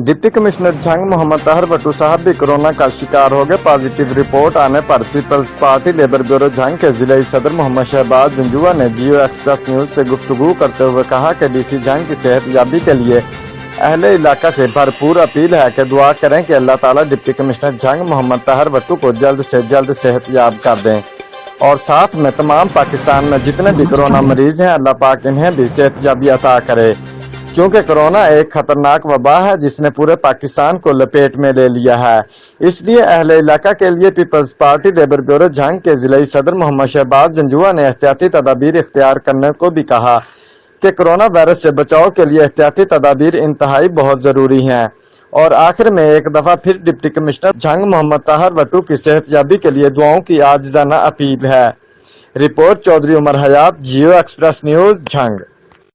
Deputy commissioner Jhang Mohammad Tahir Bhattu साहब भी corona का शिकार हो गए। पॉजिटिव रिपोर्ट आने पर Peoples Party Labour Bureau Jhang के जिला सदर मोहम्मद शहबाज जंजुआ ने जियो एक्सप्रेस न्यूज से गुफ्तगू करते हुए कहा कि डीसी झंग की सेहतयाबी के लिए अहले इलाका से भरपूर अपील है कि दुआ करें कि अल्लाह ताला डिप्टी कमिश्नर झंग मोहम्मद ताहर भट्टू को जल्द से जल्द सेहतयाब कर दें और साथ में तमाम पाकिस्तान में जितने भी कोरोना मरीज हैं अल्लाह पाक इन्हें भी सेहतयाबी अता करे, क्योंकि कोरोना एक खतरनाक वबा है जिसने पूरे पाकिस्तान को लपेट में ले लिया है। इसलिए अहले इलाका के लिए Peoples Party Labour Bureau Jhang के जिलाई सदर मोहम्मद शहबाज जंजुआ ने एहतियाती तदाबीर इख्तियार करने को भी कहा कि कोरोना वायरस से बचाव के लिए एहतियाती तदाबीर इंतहाई बहुत जरूरी हैं। और आखिर में एक दफा फिर डिप्टी कमिश्नर झंग मोहम्मद ताहर भट्टू की सेहतयाबी के लिए दुआओं की आजिज़ाना अपील है। रिपोर्ट चौधरी उमर हयात, जियो एक्सप्रेस न्यूज, झंग।